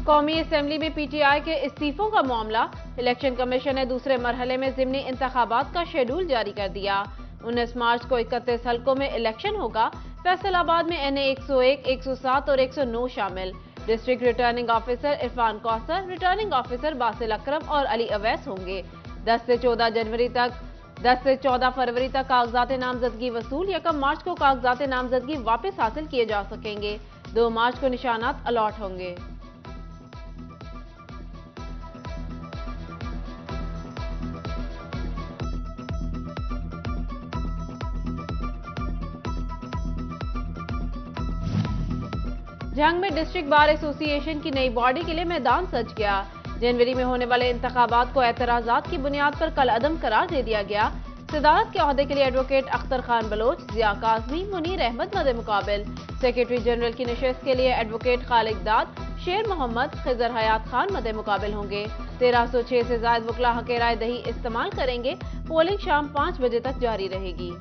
कौमी असेंबली में पीटीआई के इस्तीफों का मामला। इलेक्शन कमीशन ने दूसरे मरहले में ज़िमनी इंतखाबात का शेड्यूल जारी कर दिया। 19 मार्च को 31 हलकों में इलेक्शन होगा। फैसलाबाद में NA 101, 107 और 109 शामिल। District returning officer Irfan Kausar, returning officer Basil Akram और अली अवैस होंगे। 10 से 14 फरवरी तक कागजात नामजदगी वसूल। 1 मार्च को कागजात नामजदगी वापस हासिल किए जा सकेंगे। 2 मार्च को निशानात अलॉट होंगे। जंग में डिस्ट्रिक्ट बार एसोसिएशन की नई बॉडी के लिए मैदान सज गया। जनवरी में होने वाले इंतखाबात को एतराजात की बुनियाद पर कल अदम करार दे दिया गया। सदारत के ओहदे के लिए एडवोकेट अख्तर खान बलोच, जिया काजमी, मुनीर अहमद मद मुकाबिल। सेक्रेटरी जनरल की नशस्त के लिए एडवोकेट खालिद दाद, शेर मोहम्मद, खिजर हयात खान मद मुकाबिल होंगे। 1306 से ज्यादा वकला हक राय दही इस्तेमाल करेंगे। पोलिंग शाम 5 बजे तक जारी रहेगी।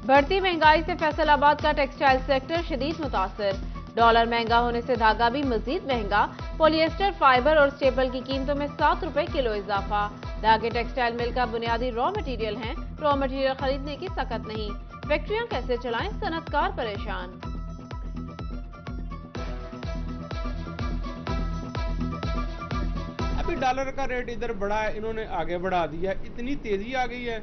बढ़ती महंगाई से फैसलाबाद का टेक्सटाइल सेक्टर शदीद मुतासर। डॉलर महंगा होने से धागा भी मजीद महंगा। पॉलिएस्टर, फाइबर और स्टेपल की कीमतों में 7 रुपए किलो इजाफा। धागे टेक्सटाइल मिल का बुनियादी रॉ मटेरियल हैं। रॉ मटेरियल खरीदने की सकत नहीं। फैक्ट्रियां कैसे चलाएं, सनतकार परेशान। अभी डॉलर का रेट इधर बढ़ा है, इन्होंने आगे बढ़ा दिया, इतनी तेजी आ गई है।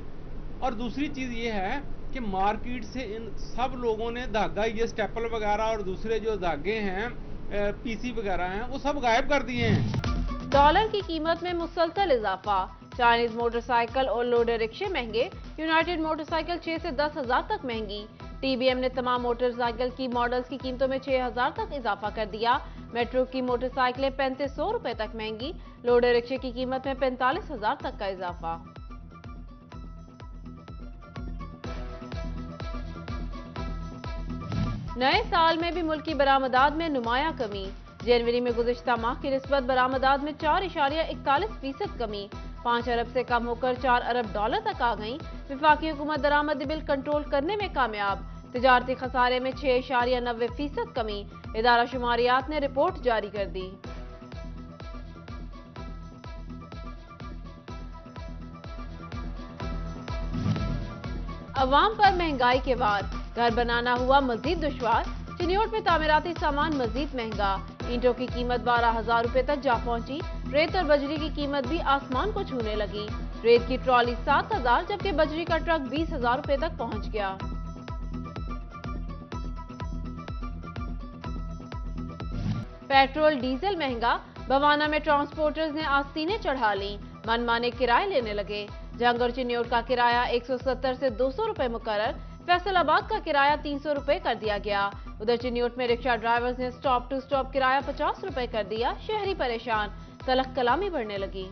और दूसरी चीज ये है कि मार्केट से इन सब लोगों ने धागा, ये स्टेपल वगैरह और दूसरे जो धागे हैं, पीसी वगैरह हैं, वो सब गायब कर दिए हैं। डॉलर की कीमत में मुसलसल इजाफा। चाइनीज मोटरसाइकिल और लोडर रिक्शे महंगे। यूनाइटेड मोटरसाइकिल 6 से 10 हजार तक महंगी। TBM ने तमाम मोटरसाइकिल की मॉडल्स की कीमतों में 6 हजार तक इजाफा कर दिया। मेट्रो की मोटरसाइकिलें 3500 रुपए तक महंगी। लोडर रिक्शे की कीमत में 45 हजार तक का इजाफा। नए साल में भी मुल्की बरामदात में नुमाया कमी। जनवरी में गुज़िश्ता माह की निस्बत बरामदात में 4.41% कमी। 5 अरब से कम होकर 4 अरब डॉलर तक आ गई। वफाकी हुकूमत दरामदी बिल कंट्रोल करने में कामयाब। तिजारती खसारे में 6.90% कमी। इदारा शुमारियात ने रिपोर्ट जारी कर दी। अवाम पर महंगाई के वार। घर बनाना हुआ मजीद दुश्वार। चिन्योट में तामीराती सामान मजीद महंगा। ईंटों की कीमत 12,000 रुपए तक जा पहुंची। रेत और बजरी की कीमत भी आसमान को छूने लगी। रेत की ट्रॉली 7,000 जबकि बजरी का ट्रक 20,000 रुपए तक पहुंच गया। पेट्रोल डीजल महंगा। बवाना में ट्रांसपोर्टर्स ने आस्तीनें चढ़ा ली। मनमाने किराए लेने लगे। जंग और चिन्योट का किराया 170 से 200 रुपए मुकर्रर। फैसलाबाद का किराया 300 रुपए कर दिया गया। उधर चिन्योट में रिक्शा ड्राइवर्स ने स्टॉप टू स्टॉप किराया 50 रुपए कर दिया। शहरी परेशान। तलख कलामी बढ़ने लगी।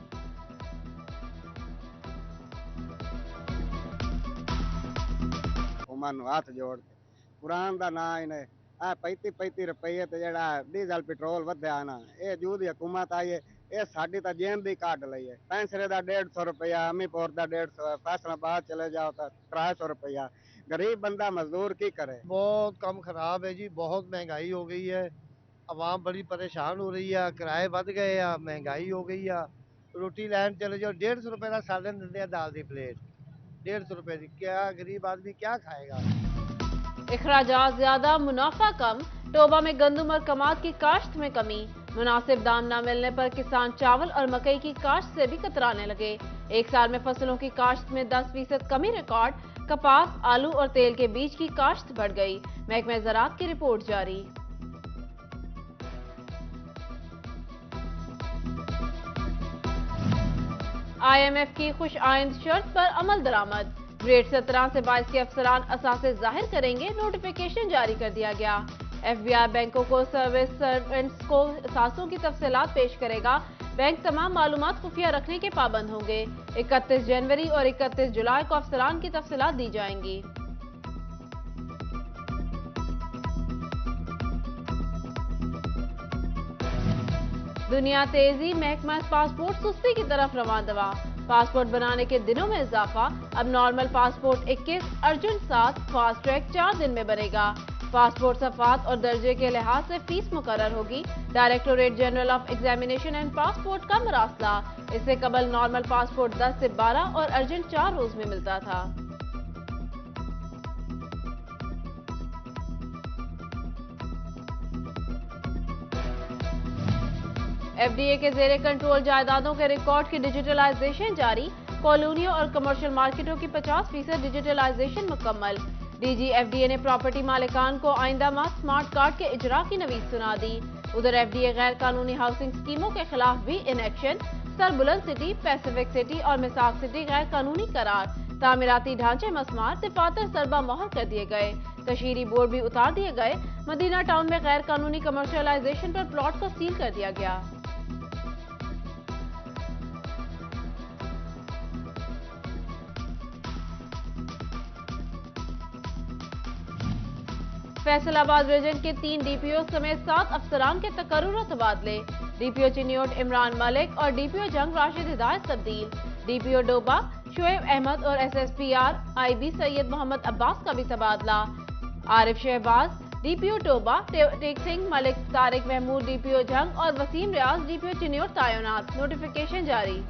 हाथ जोड़ के कुरान का ना इन्हें 35 रुपये तो जरा डीजल पेट्रोल वध्या ना ये जू दी हुकूमत आई है ये साडी तो जेब दी काट ली है। पैंसरे का 150 रुपया, अमीपुर का 150, फैसलाबाद चले जाओ तो 300 रुपया। गरीब बंदा मजदूर की करे। बहुत कम खराब है जी, बहुत महंगाई हो गई है। आवाम बड़ी परेशान हो रही है। किराए बढ़ गए हैं, महंगाई हो गई है। रोटी लैन चले जाओ 150 रुपए का सालन देते हैं दाल की प्लेट। 150 रुपए की क्या गरीब आदमी क्या खाएगा। इखराजात ज्यादा, मुनाफा कम। टोबा में गंदम और कमाद की काश्त में कमी। मुनासिब दाम न मिलने पर किसान चावल और मकई की काश्त से भी कतराने लगे। एक साल में फसलों की काश्त में 10% कमी रिकॉर्ड। कपास, आलू और तेल के बीज की काश्त बढ़ गई। महकमे ज़राअत की रिपोर्ट जारी। IMF की खुश आइंद शर्त पर अमल दरामद। ग्रेड 17 से 22 के अफसरान असासे जाहिर करेंगे। नोटिफिकेशन जारी कर दिया गया। FBI बैंकों को सर्विस सर्वेंट्स को असासों की तफसीलात पेश करेगा। बैंक तमाम मालूमात खुफिया रखने के पाबंद होंगे। 31 जनवरी और 31 जुलाई को अफसरान की तफसीलात दी जाएंगी। दुनिया तेजी, महकमा पासपोर्ट सुस्ती की तरफ रवाना। पासपोर्ट बनाने के दिनों में इजाफा, अब normal passport 21, urgent 7, fast track 4 दिन में बनेगा। पासपोर्ट सफात और दर्जे के लिहाज से फीस मुकर्रर होगी। Directorate general of examination and passport का मरासला, इससे कबल नॉर्मल पासपोर्ट 10 से 12 और अर्जेंट 4 रोज में मिलता था। एफडीए के जेरे कंट्रोल जायदादों के रिकॉर्ड की डिजिटलाइजेशन जारी, कॉलोनियों और कमर्शियल मार्केटों की 50% डिजिटलाइजेशन मुकम्मल। डीजी एफडीए ने प्रॉपर्टी मालिकान को आइंदा माह स्मार्ट कार्ड के इजरा की नवीद सुना दी। उधर एफडीए गैर कानूनी हाउसिंग स्कीमों के खिलाफ भी in action, Sarbuland city, Pacific city और मिसाक सिटी गैर कानूनी करार, तामीराती ढांचे मस्मार, दफातर सरबा मोहर कर दिए गए, तशहीरी बोर्ड भी उतार दिए गए। मदीना टाउन में गैर कानूनी कमर्शियलाइजेशन पर प्लॉट को सील कर दिया गया। फैसलाबाद रीजन के 3 डीपीओ समेत 7 अफसरान के तकर्रुर और तबादले। डीपीओ चिन्योट इमरान मलिक और डीपीओ जंग राशिद हिदायत तब्दील। डीपीओ डोबा शुएब अहमद और एसएसपीआर आईबी सैयद मोहम्मद अब्बास का भी तबादला। आरिफ शहबाज डीपीओ टोबा, टेक सिंह मलिक, तारिक महमूद डीपीओ जंग और वसीम रियाज डीपीओ चिन्योट तैनात। नोटिफिकेशन जारी।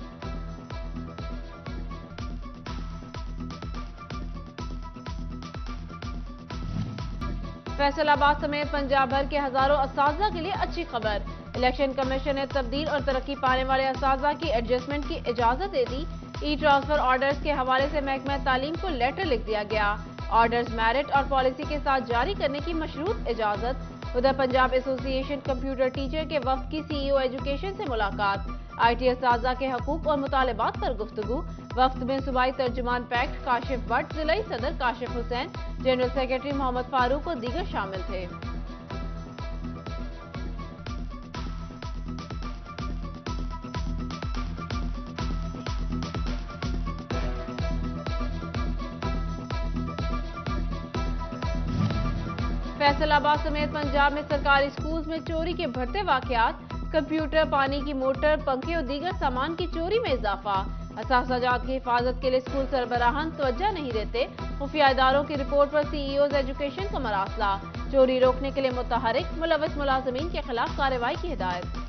फैसलाबाद समेत पंजाब भर के हजारों असातिज़ा के लिए अच्छी खबर। इलेक्शन कमीशन ने तब्दील और तरक्की पाने वाले असातिज़ा की एडजस्टमेंट की इजाजत दे दी। ई ट्रांसफर ऑर्डर्स के हवाले से महकमा तालीम को लेटर लिख दिया गया। ऑर्डर्स मेरिट और पॉलिसी के साथ जारी करने की मशरूत इजाजत। उधर पंजाब एसोसिएशन कंप्यूटर टीचर के वफ्द की सीईओ एजुकेशन से मुलाकात। आईटी असातिज़ा के हकूक और मुतालबात पर गुफ्तगू। वफ्द में सूबाई तर्जुमान पैक्ट काशिफ भट्ट, जिलाई सदर काशिफ हुसैन, जनरल सेक्रेटरी मोहम्मद फारूक और दीगर शामिल थे। फैसलाबाद समेत पंजाब में सरकारी स्कूल्स में चोरी के बढ़ते वाकयात। कंप्यूटर, पानी की मोटर, पंखे और दीगर सामान की चोरी में इजाफा। असातिज़ात की हिफाजत के लिए स्कूल सरबराहान तवज्जो नहीं देते। खुफिया इदारों की रिपोर्ट पर सीईओज एजुकेशन का मरासला। चोरी रोकने के लिए मुतहरिक, मुलव्वस मुलाजिमीन के खिलाफ कार्रवाई की हिदायत।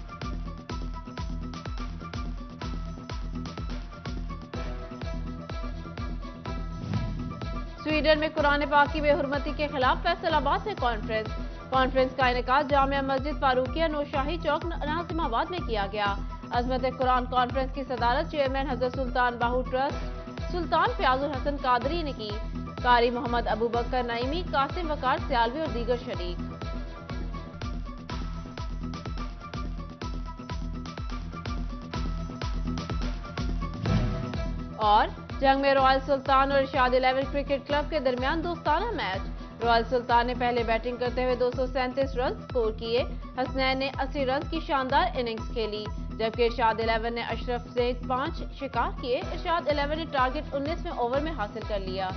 स्वीडन में कुरान पाक की बेहुरमती के खिलाफ फैसलाबाद में कॉन्फ्रेंस का इनेकाद जामिया मस्जिद फारूकिया नौशाही चौक नाजिमाबाद में किया गया। अजमत कुरान कॉन्फ्रेंस की सदारत चेयरमैन हजरत सुल्तान बाहू ट्रस्ट सुल्तान फयाजुल हसन कादरी ने की। कारी मोहम्मद अबू बकर नईमी, कासिम वकार सियालवी और दीगर शरीक। और जंग में रॉयल सुल्तान और इरशाद 11 क्रिकेट क्लब के दरमियान दोस्ताना मैच। रॉयल सुल्तान ने पहले बैटिंग करते हुए 237 रन स्कोर किए। हसनैन ने 80 रन की शानदार इनिंग्स खेली, जबकि इरशाद 11 ने अशरफ से 5 शिकार किए। इरशाद 11 ने टारगेट 19वें ओवर में हासिल कर लिया।